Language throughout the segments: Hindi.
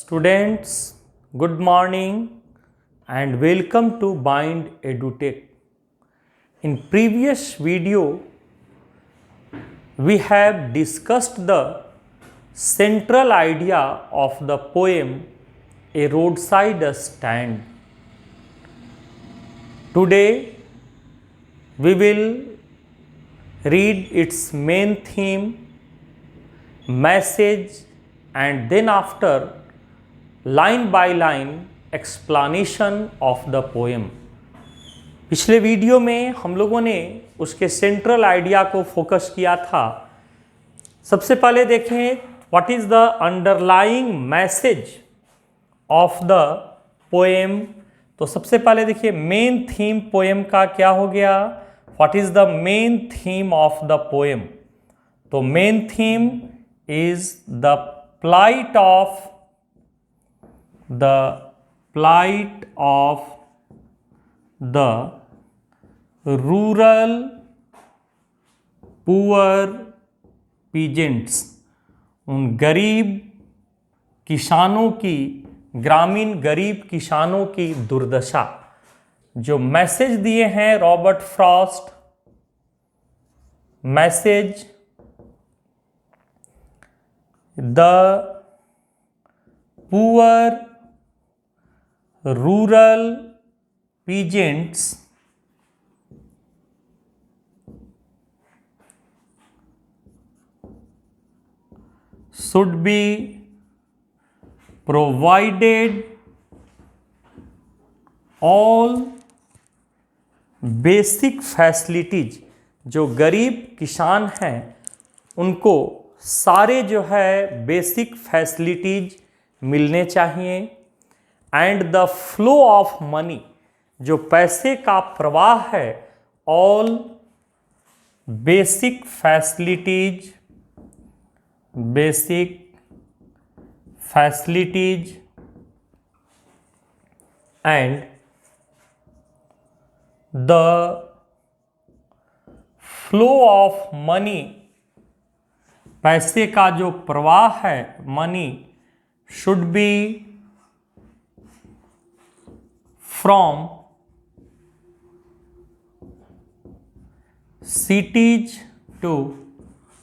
Students, good morning and welcome to Bind EduTech. In previous video, we have discussed the central idea of the poem A Roadside Stand. Today, we will read its main theme, message, and then after line by line explanation of the poem. पिछले वीडियो में हम लोगों ने उसके सेंट्रल आइडिया को फोकस किया था। सबसे पहले देखें what is the underlying message of the poem. तो सबसे पहले देखिए मेन थीम पोएम का क्या हो गया, what is the main theme of the poem. तो main theme is the plight of the rural poor peasants, उन गरीब किसानों की, ग्रामीण गरीब किसानों की दुर्दशा। जो मैसेज दिए हैं Robert Frost, message the poor rural peasants should be provided all basic facilities। जो गरीब किसान हैं उनको सारे जो है बेसिक फैसिलिटीज मिलने चाहिए। And the flow of money, जो पैसे का प्रवाह है, all basic facilities and the flow of money, पैसे का जो प्रवाह है, money should be from cities to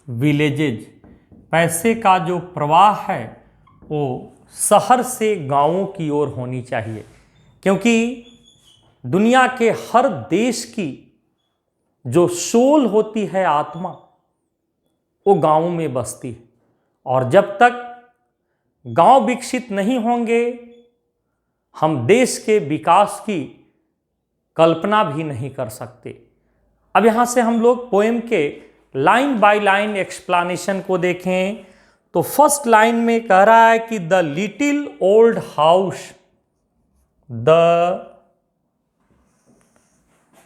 villages. पैसे का जो प्रवाह है वो शहर से गांवों की ओर होनी चाहिए, क्योंकि दुनिया के हर देश की जो सोल होती है, आत्मा, वो गांवों में बसती है। और जब तक गांव विकसित नहीं होंगे हम देश के विकास की कल्पना भी नहीं कर सकते। अब यहां से हम लोग पोएम के लाइन बाय लाइन एक्सप्लेनेशन को देखें तो फर्स्ट लाइन में कह रहा है कि the little old house, the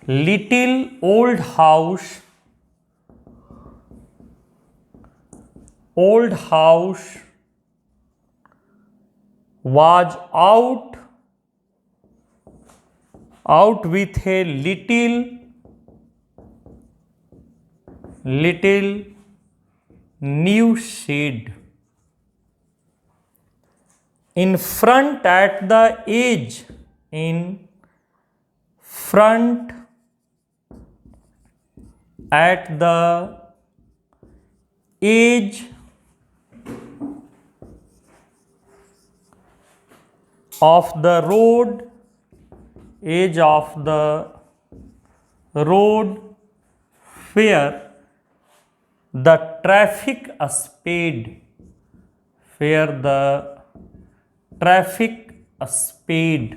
little old house was out with a little new shed in front at the edge, in front at the edge of the road, edge of the road where the traffic speed, where the traffic speed,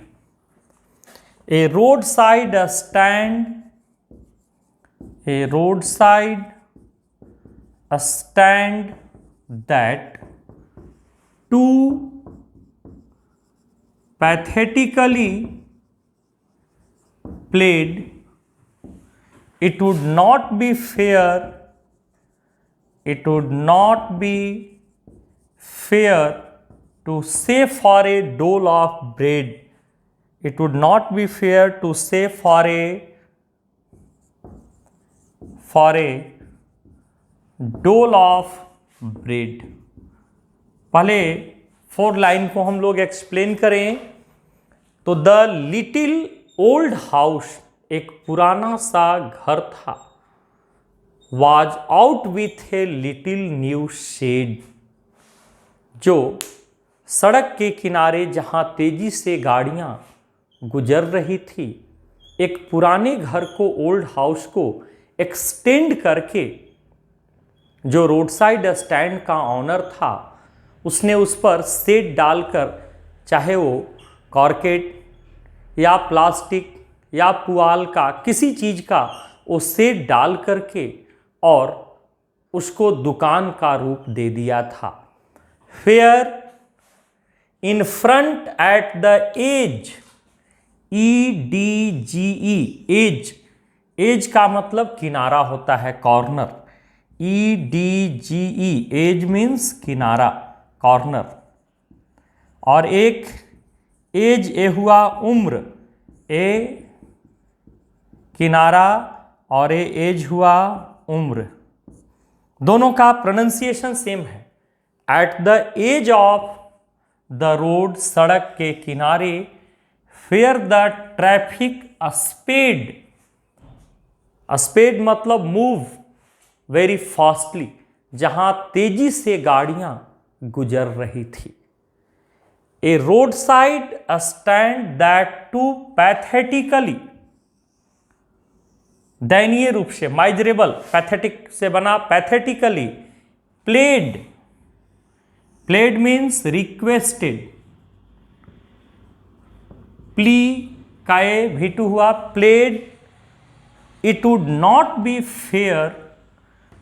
a roadside stand, a roadside stand that two pathetically played. It would not be fair, it would not be fair to say for a dole of bread, it would not be fair to say for a dole of bread। पहले 4 लाइन को हम लोग एक्सप्लेन करें तो द लिटिल ओल्ड हाउस, एक पुराना सा घर था, was out with a little new shed, जो सड़क के किनारे जहाँ तेजी से गाड़ियाँ गुजर रही थी, एक पुराने घर को, ओल्ड हाउस को एक्सटेंड करके जो रोड साइड स्टैंड का ऑनर था उसने उस पर शेड डालकर, चाहे वो कॉर्केट या प्लास्टिक या पुआल का किसी चीज़ का वो शेड डाल करके और उसको दुकान का रूप दे दिया था। Fair in front at the edge, EDGE, edge, edge का मतलब किनारा होता है, कॉर्नर, EDGE, एज मीन्स किनारा, कॉर्नर। और एक एज, ए हुआ उम्र, ए किनारा और ए एज हुआ उम्र, दोनों का प्रोनाउंसिएशन सेम है। At the edge of the road, सड़क के किनारे, fair the traffic speed, speed मतलब मूव वेरी फास्टली, जहां तेजी से गाड़ियां गुजर रही थी। A road side stand that too pathetically, दयनीय रूप से, माइजरेबल, पैथेटिक से बना, pathetically, pled, pled means requested, plea का ए भीटू हुआ, pled, it would not be fair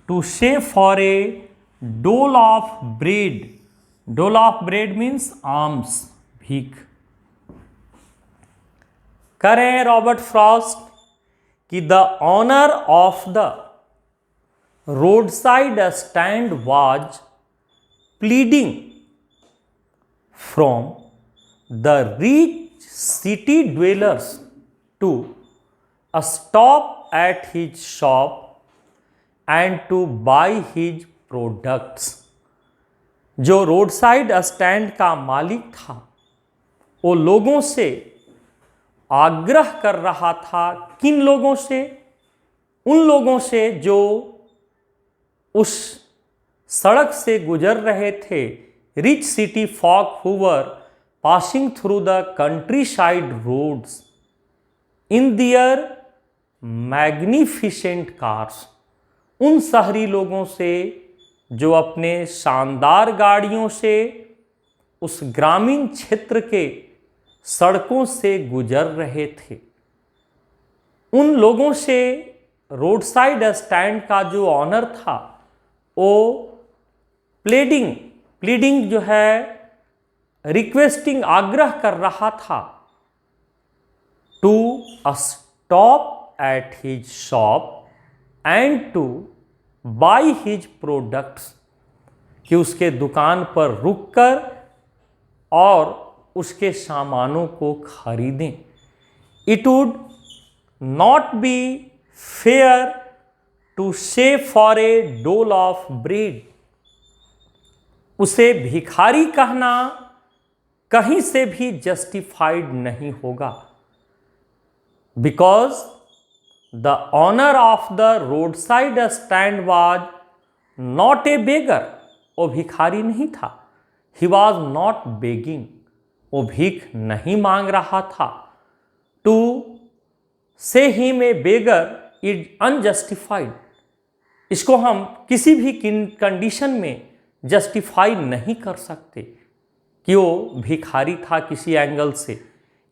to say for a dole of bread, डोल ऑफ ब्रेड मीन्स आर्म्स, भीख। करें रॉबर्ट फ्रॉस्ट कि the owner of the road side stand was pleading from the rich city dwellers to stop at his shop and to buy his products. जो रोड साइड स्टैंड का मालिक था वो लोगों से आग्रह कर रहा था, किन लोगों से? उन लोगों से जो उस सड़क से गुजर रहे थे, rich city folk who were passing through the country side roads in their magnificent cars, उन शहरी लोगों से जो अपने शानदार गाड़ियों से उस ग्रामीण क्षेत्र के सड़कों से गुजर रहे थे। उन लोगों से रोड साइड स्टैंड का जो ऑनर था वो प्लीडिंग, प्लीडिंग जो है रिक्वेस्टिंग, आग्रह कर रहा था, to stop at his shop and to buy his products, कि उसके दुकान पर रुककर और उसके सामानों को खरीदें। It would not be fair to say for a dole of bread, उसे भिखारी कहना कहीं से भी जस्टिफाइड नहीं होगा, because the owner of the road side stand was not a beggar, वो भिखारी नहीं था, ही वॉज नॉट बेगिंग, वो भीख नहीं मांग रहा था। टू से him a beggar is unjustified, इसको हम किसी भी कंडीशन में जस्टिफाई नहीं कर सकते कि वो भिखारी था किसी एंगल से,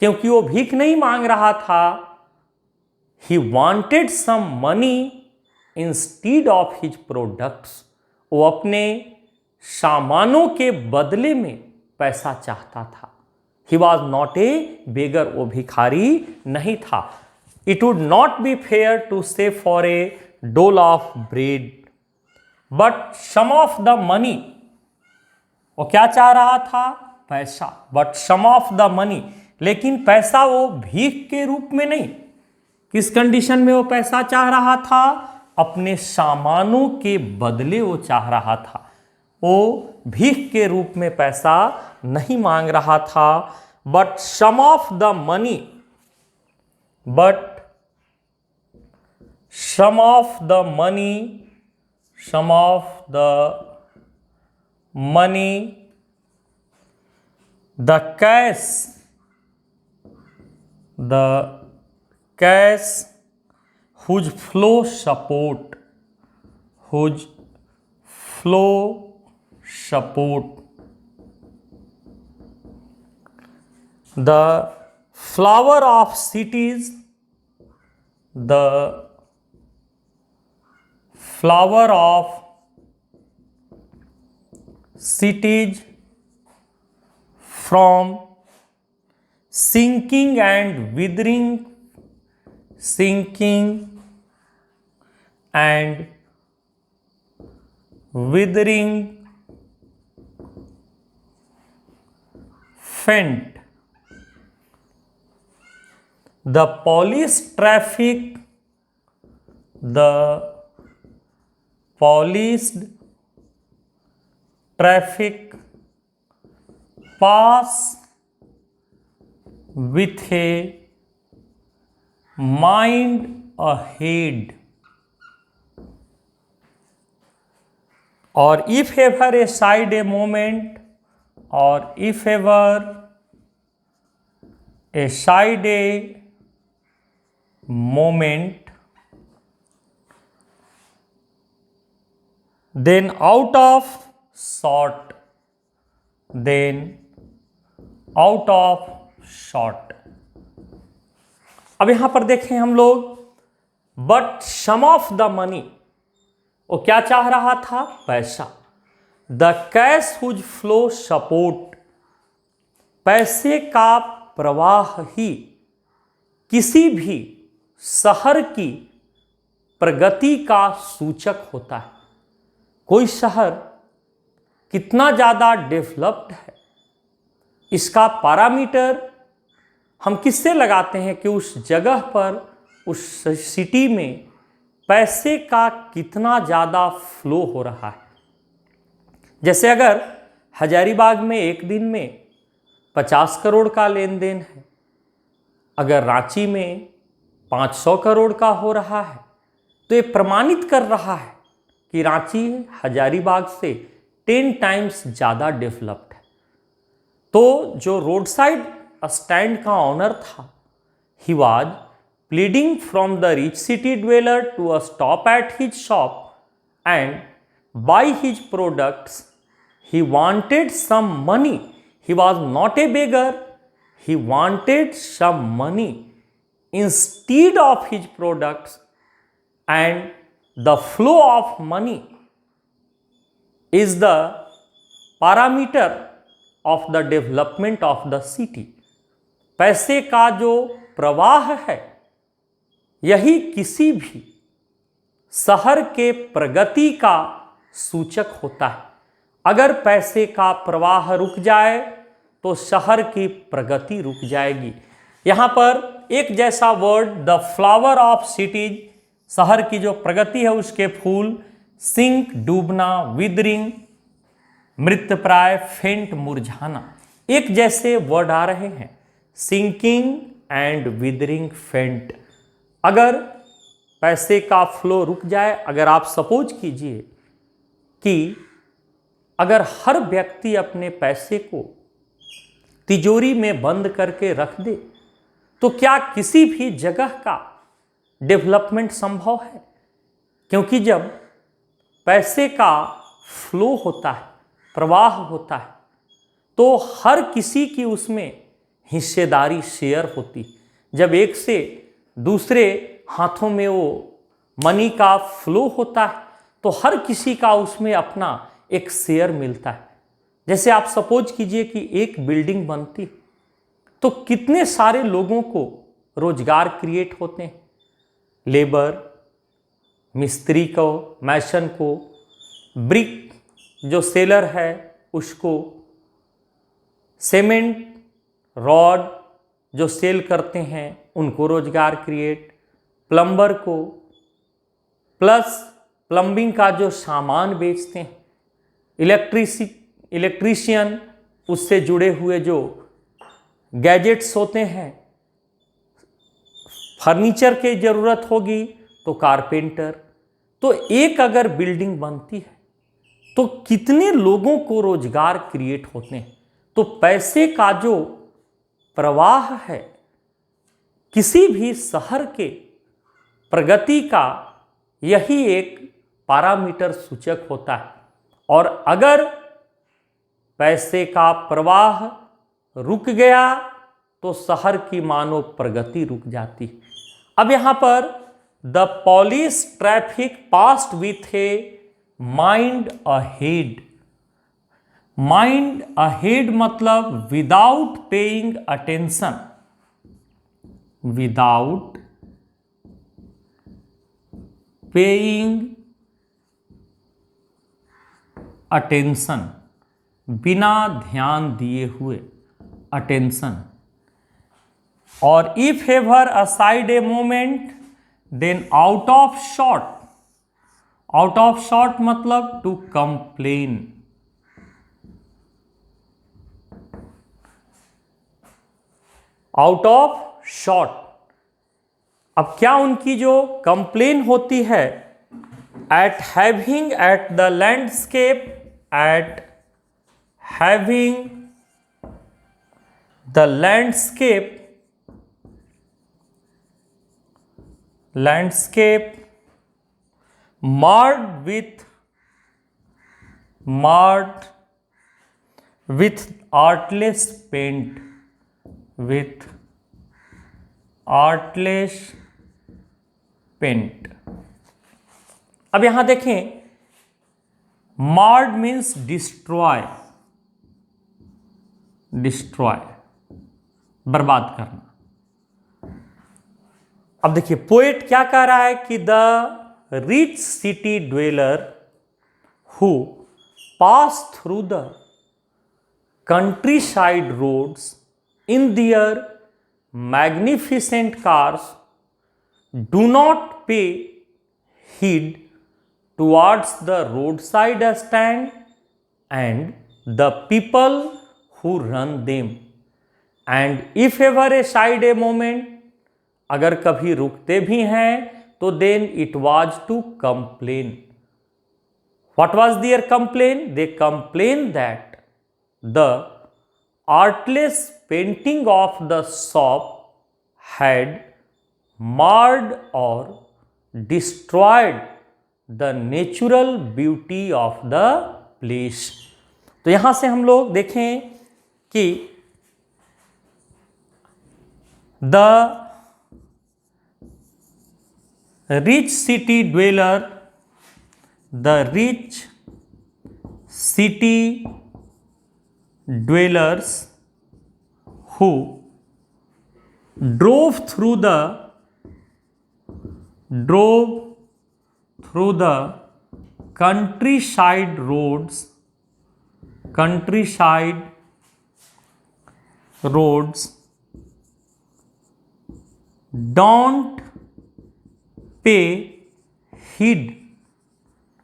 क्योंकि वो भीख नहीं मांग रहा था। He wanted some money instead of his products, वो अपने सामानों के बदले में पैसा चाहता था। He was not a beggar, वो भिखारी नहीं था। It would not be fair to say for a dole of bread but some of the money, वो क्या चाह रहा था? पैसा, but some of the money, लेकिन पैसा वो भीख के रूप में नहीं। किस कंडीशन में वो पैसा चाह रहा था? अपने सामानों के बदले वो चाह रहा था। वो भीख के रूप में पैसा नहीं मांग रहा था, but some of the money the cash whose flow support the flower of cities, from sinking and withering faint. The polished traffic pass with a mind ahead. Or if ever a side a moment, then out of short. अब यहां पर देखें हम लोग, but some of the money, वो क्या चाह रहा था? पैसा। The cash whose flow support, पैसे का प्रवाह ही किसी भी शहर की प्रगति का सूचक होता है। कोई शहर कितना ज़्यादा डेवलप्ड है, इसका पैरामीटर हम किससे लगाते हैं कि उस जगह पर, उस सिटी में पैसे का कितना ज़्यादा फ्लो हो रहा है। जैसे अगर हजारीबाग में एक दिन में 50 करोड़ का लेन देन है, अगर रांची में 500 करोड़ का हो रहा है, तो ये प्रमाणित कर रहा है कि रांची हजारीबाग से 10 टाइम्स ज़्यादा डेवलप्ड है। तो जो रोड साइड स्टैंड का ऑनर था, he was pleading from the rich city dweller to stop at his shop and buy his products. He wanted some money, he was not a beggar, he wanted some money instead of his products, and the flow of money is the parameter of the development of the city. पैसे का जो प्रवाह है, यही किसी भी शहर के प्रगति का सूचक होता है। अगर पैसे का प्रवाह रुक जाए तो शहर की प्रगति रुक जाएगी। यहाँ पर एक जैसा word, the flower of cities, शहर की जो प्रगति है उसके फूल, सिंक डूबना, विदरिंग मृतप्राय, फेंट मुरझाना, एक जैसे वर्ड आ रहे हैं, सिंकिंग एंड विदरिंग फेंट। अगर पैसे का फ्लो रुक जाए, अगर आप सपोज कीजिए कि अगर हर व्यक्ति अपने पैसे को तिजोरी में बंद करके रख दे, तो क्या किसी भी जगह का डेवलपमेंट संभव है? क्योंकि जब पैसे का फ्लो होता है, प्रवाह होता है, तो हर किसी की उसमें हिस्सेदारी, शेयर होती। जब एक से दूसरे हाथों में वो मनी का फ्लो होता है, तो हर किसी का उसमें अपना एक शेयर मिलता है। जैसे आप सपोज कीजिए कि एक बिल्डिंग बनती, तो कितने सारे लोगों को रोजगार क्रिएट होते हैं। लेबर, मिस्त्री को, मैसन को, ब्रिक जो सेलर है उसको, सीमेंट रॉड जो सेल करते हैं उनको रोजगार क्रिएट, प्लम्बर को, प्लस प्लम्बिंग का जो सामान बेचते हैं, इलेक्ट्रीशियन, उससे जुड़े हुए जो गैजेट्स होते हैं, फर्नीचर की जरूरत होगी तो कारपेंटर। तो एक अगर बिल्डिंग बनती है तो कितने लोगों को रोजगार क्रिएट होते हैं। तो पैसे का जो प्रवाह है किसी भी शहर के प्रगति का, यही एक पैरामीटर सूचक होता है। और अगर पैसे का प्रवाह रुक गया तो शहर की मानो प्रगति रुक जाती। अब यहां पर the police traffic passed with a mind ahead. Mind ahead मतलब without paying attention, without paying attention, बिना ध्यान दिए हुए, अटेंशन। और if ever aside a moment then out of shot. Out of shot मतलब to complain. Out of shot. अब क्या उनकी जो कंप्लेन होती है, at having at the landscape, at having the landscape marred with artless paint, with artless paint। अब यहां देखें, marred मीन्स डिस्ट्रॉय, डिस्ट्रॉय, बर्बाद करना। अब देखिए पोएट क्या कह रहा है कि the rich city dweller who pass through the country side roads in their magnificent cars do not pay heed towards the roadside stand and the people who run them, and if ever a side a moment, अगर कभी रुकते भी हैं तो then it was to complain। What was their complaint? They complained that the artless painting of the shop had marred or destroyed the natural beauty of the place। तो यहां से हम लोग देखें कि the rich city dweller, the rich city dwellers who drove through the countryside roads don't pay heed,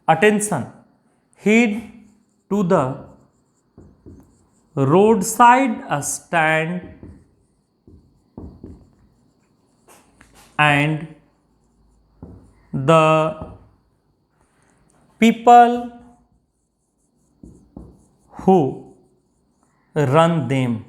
attention, heed to the roadside stand and the people who run them।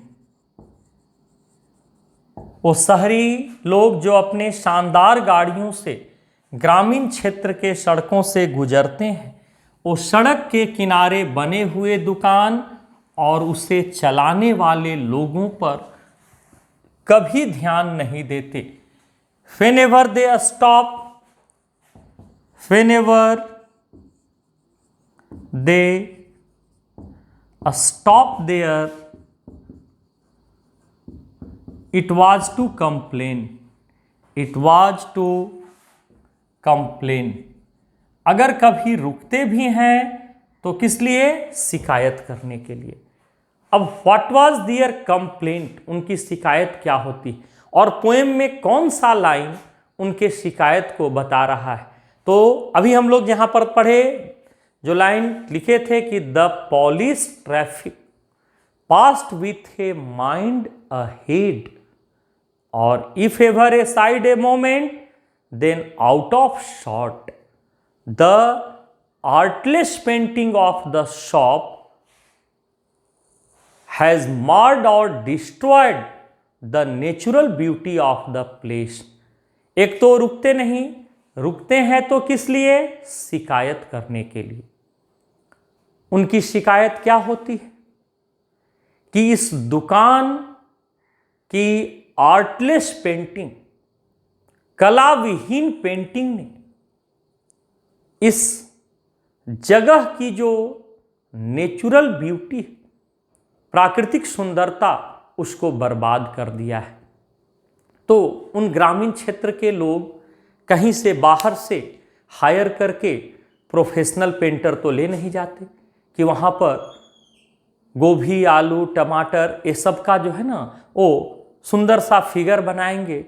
वो शहरी लोग जो अपने शानदार गाड़ियों से ग्रामीण क्षेत्र के सड़कों से गुजरते हैं, वो सड़क के किनारे बने हुए दुकान और उसे चलाने वाले लोगों पर कभी ध्यान नहीं देते। Whenever they stop, whenever they stop there, it was to complain, it was to complain। अगर कभी रुकते भी हैं तो किस लिए? शिकायत करने के लिए। अब व्हाट वाज देयर कंप्लेंट, उनकी शिकायत क्या होती, और पोएम में कौन सा लाइन उनके शिकायत को बता रहा है। तो अभी हम लोग यहां पर पढ़े जो लाइन लिखे थे कि the polish traffic passed with a mind ahead, और if ever a side a moment then out of shot the artless painting of the shop has marred or destroyed the natural beauty of the place। एक तो रुकते नहीं, रुकते हैं तो किस लिए? शिकायत करने के लिए। उनकी शिकायत क्या होती है कि इस दुकान की आर्टलेस पेंटिंग, कला विहीन पेंटिंग ने इस जगह की जो नेचुरल ब्यूटी, प्राकृतिक सुंदरता, उसको बर्बाद कर दिया है। तो उन ग्रामीण क्षेत्र के लोग कहीं से बाहर से हायर करके प्रोफेशनल पेंटर तो ले नहीं जाते कि वहाँ पर गोभी, आलू, टमाटर, ये सब का जो है ना वो सुंदर सा फिगर बनाएंगे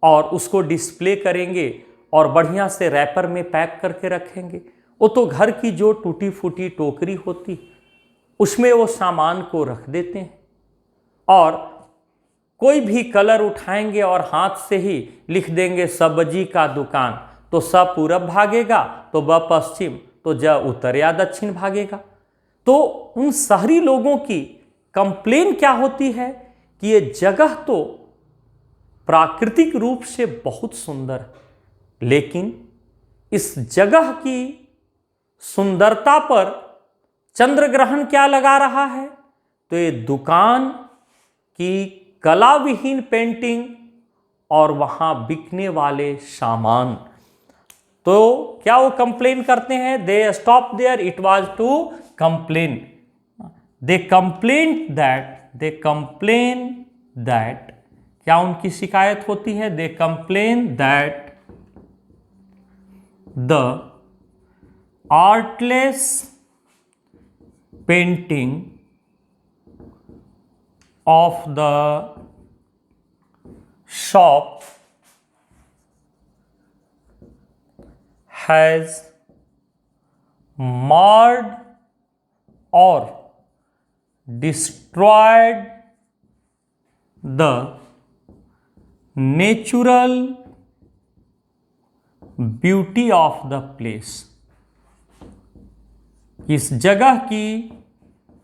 और उसको डिस्प्ले करेंगे और बढ़िया से रैपर में पैक करके रखेंगे। वो तो घर की जो टूटी फूटी टोकरी होती उसमें वो सामान को रख देते हैं, और कोई भी कलर उठाएंगे और हाथ से ही लिख देंगे सब्जी का दुकान, तो स पूरब भागेगा, तो ब पश्चिम, तो ज उत्तर या दक्षिण भागेगा। तो उन शहरी लोगों की कंप्लेन क्या होती है कि ये जगह तो प्राकृतिक रूप से बहुत सुंदर है, लेकिन इस जगह की सुंदरता पर चंद्र ग्रहण क्या लगा रहा है? तो ये दुकान की कला विहीन पेंटिंग और वहां बिकने वाले सामान। तो क्या वो कंप्लेन करते हैं? They stop there, it was to complain, they complain that, क्या उनकी शिकायत होती है? They complain that the artless painting of the shop has marred or destroyed the natural beauty of the place। इस जगह की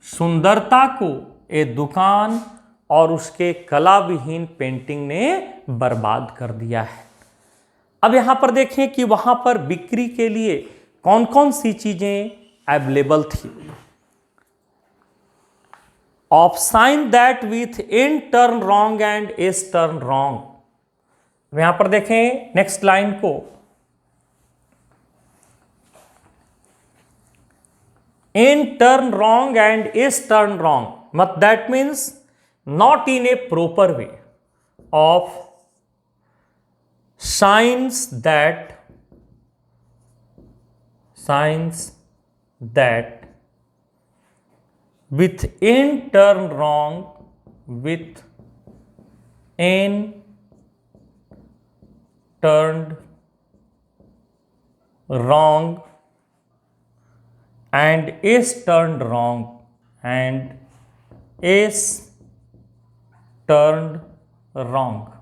सुंदरता को ये दुकान और उसके कला विहीन पेंटिंग ने बर्बाद कर दिया है। अब यहां पर देखें कि वहां पर बिक्री के लिए कौन कौन सी चीजें अवेलेबल थी। Of sine that with in turn wrong and S turn wrong. यहां पर देखें नेक्स्ट लाइन को, in turn wrong and is turn wrong, that means not in a proper way, of signs that with in turn wrong, with in turned wrong and is turned wrong and is turned wrong,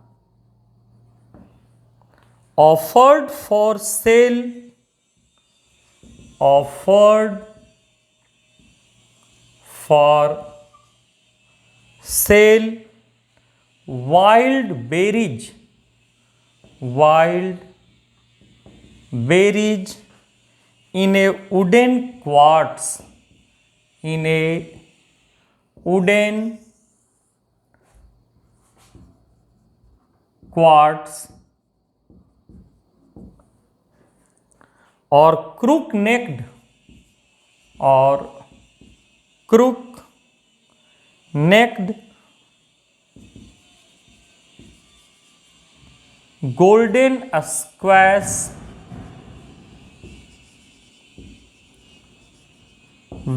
offered for sale, offered for sale wild berries in a wooden quartz, in a wooden quartz, or crook necked golden squares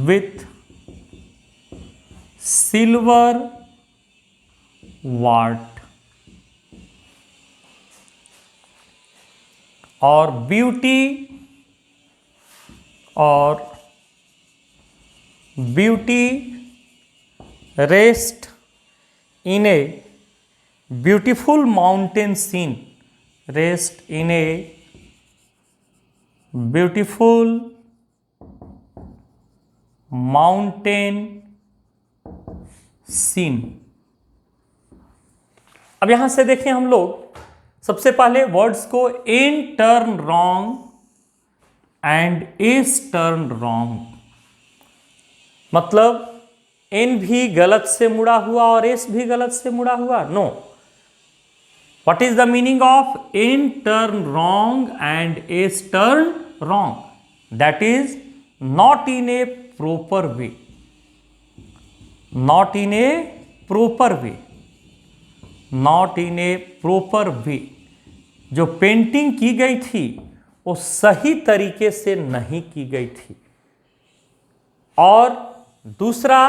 with silver wart, और ब्यूटी और beauty rest in a beautiful mountain scene, rest in a beautiful mountain scene. अब यहां से देखें हम लोग सबसे पहले वर्ड्स को N turn wrong and S turn wrong, मतलब एन भी गलत से मुड़ा हुआ और एस भी गलत से मुड़ा हुआ। No, what is the meaning of N turn wrong and S turn wrong? That is not in a proper way, not in a proper way, not in a proper way. जो पेंटिंग की गई थी वो सही तरीके से नहीं की गई थी। और दूसरा,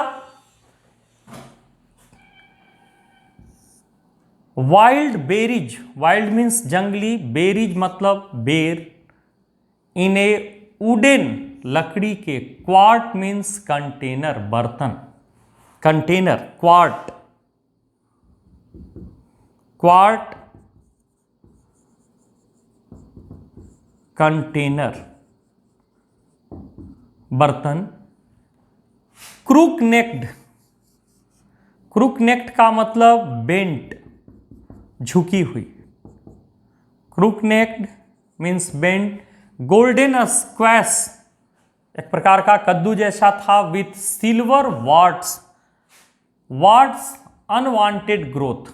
वाइल्ड बेरीज, वाइल्ड मीन्स जंगली, बेरीज मतलब बेर, इन ए वुडन लकड़ी के, क्वार्ट मीन्स कंटेनर बर्तन, कंटेनर क्वार्ट, क्वार्ट कंटेनर बर्तन। क्रूक नेक्ड, क्रूक नेक्ड का मतलब बेंट, झुकी हुई, crook necked means bent. Golden squash, एक प्रकार का कद्दू जैसा था, with silver warts, warts unwanted growth,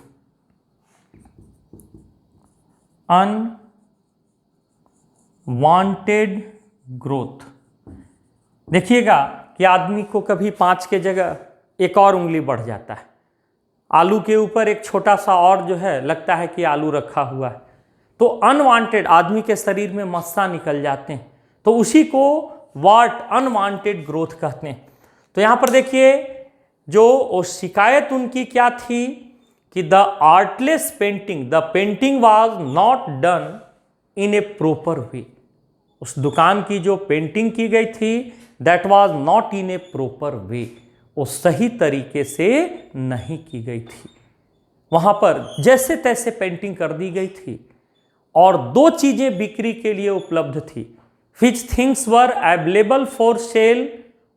unwanted growth. देखिएगा कि आदमी को कभी 5 के जगह एक और उंगली बढ़ जाता है, आलू के ऊपर एक छोटा सा और जो है लगता है कि आलू रखा हुआ है, तो अनवांटेड, आदमी के शरीर में मस्सा निकल जाते हैं, तो उसी को वाट, अनवांटेड ग्रोथ कहते हैं। तो यहां पर देखिए जो शिकायत उनकी क्या थी कि the artless painting, the painting was not done in a proper वे। उस दुकान की जो पेंटिंग की गई थी that was not in a proper वे, वो सही तरीके से नहीं की गई थी। वहां पर जैसे तैसे पेंटिंग कर दी गई थी और 2 चीजें बिक्री के लिए उपलब्ध थी। विच things were available for sale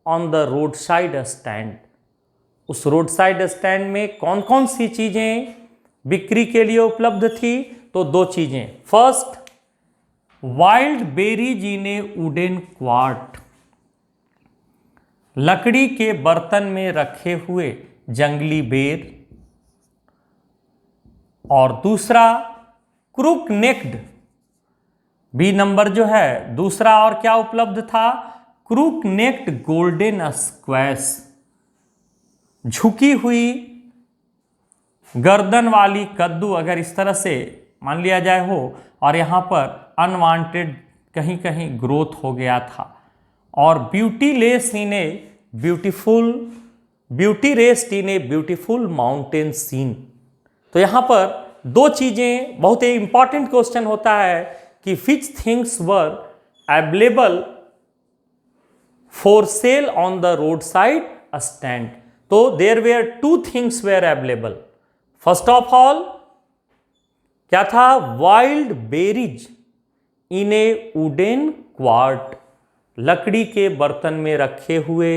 on the road side stand. उस रोड साइड स्टैंड में कौन कौन सी चीजें बिक्री के लिए उपलब्ध थी? तो 2 चीजें। First, wild berries in a wooden quart, लकड़ी के बर्तन में रखे हुए जंगली बेर। और दूसरा, क्रूक नेक्ड, बी नंबर जो है दूसरा, और क्या उपलब्ध था? क्रूक नेक्ड गोल्डन स्क्वैश, झुकी हुई गर्दन वाली कद्दू, अगर इस तरह से मान लिया जाए हो, और यहाँ पर अनवांटेड कहीं कहीं ग्रोथ हो गया था। और beauty less in a beautiful, beauty rest in a beautiful mountain scene. तो यहाँ पर 2 चीजें, बहुत ही इंपॉर्टेंट क्वेश्चन होता है कि which things were available for sale on the road side stand. तो there were 2 things were available. First of all क्या था? Wild berries in a wooden quart, लकड़ी के बर्तन में रखे हुए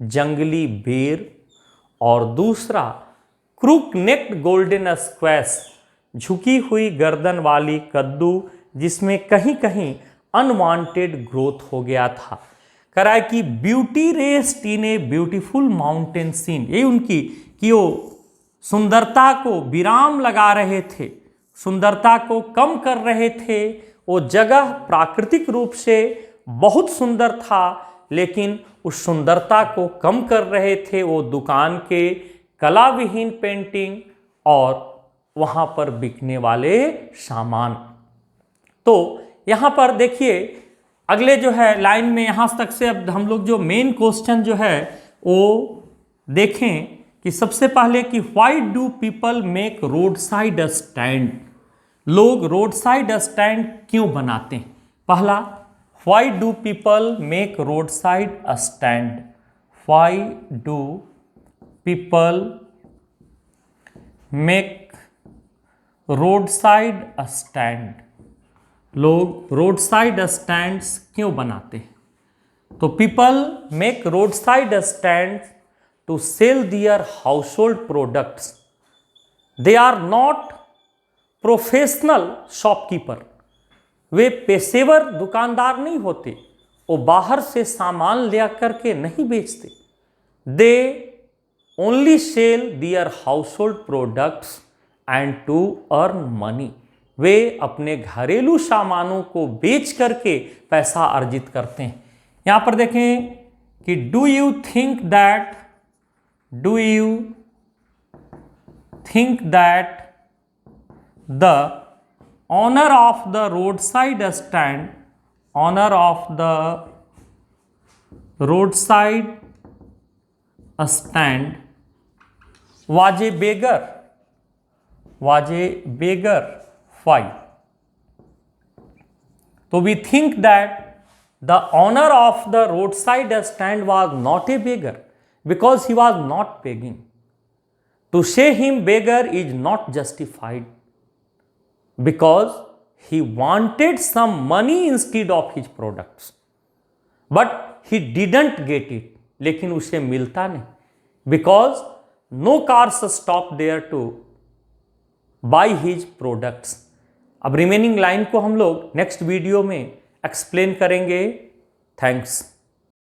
जंगली बेर। और दूसरा, क्रूक नेक्ड गोल्डन स्क्वैश, झुकी हुई गर्दन वाली कद्दू जिसमें कहीं कहीं अनवांटेड ग्रोथ हो गया था। करा कि beauty rest in a beautiful mountain scene, ये उनकी कि वो सुंदरता को विराम लगा रहे थे, सुंदरता को कम कर रहे थे। वो जगह प्राकृतिक रूप से बहुत सुंदर था, लेकिन उस सुंदरता को कम कर रहे थे वो दुकान के कला विहीन पेंटिंग और वहाँ पर बिकने वाले सामान। तो यहाँ पर देखिए अगले जो है लाइन में, यहाँ तक से अब हम लोग जो मेन क्वेश्चन जो है वो देखें कि सबसे पहले कि why do people make road side stand, लोग रोड साइड स्टैंड क्यों बनाते हैं? पहला, why do people make road side stand, why do people make roadside stand? लोग रोड साइड स्टैंड्स क्यों बनाते हैं? तो people make road side stand to sell their household products. They are not professional shopkeeper. वे पेशेवर दुकानदार नहीं होते, वो बाहर से सामान ले करके नहीं बेचते. They only sell their household products and to earn money. वे अपने घरेलू सामानों को बेच करके पैसा अर्जित करते हैं. यहां पर देखें कि do you think that the owner of the road side stand was a beggar? Why? So we think that the owner of the roadside stand was not a beggar because he was not begging. To say him beggar is not justified because he wanted some money instead of his products. But he didn't get it. लेकिन उसे मिलता नहीं. Because no cars stopped there to buy his products. अब रिमेनिंग लाइन को हम लोग नेक्स्ट वीडियो में एक्सप्लेन करेंगे. थैंक्स.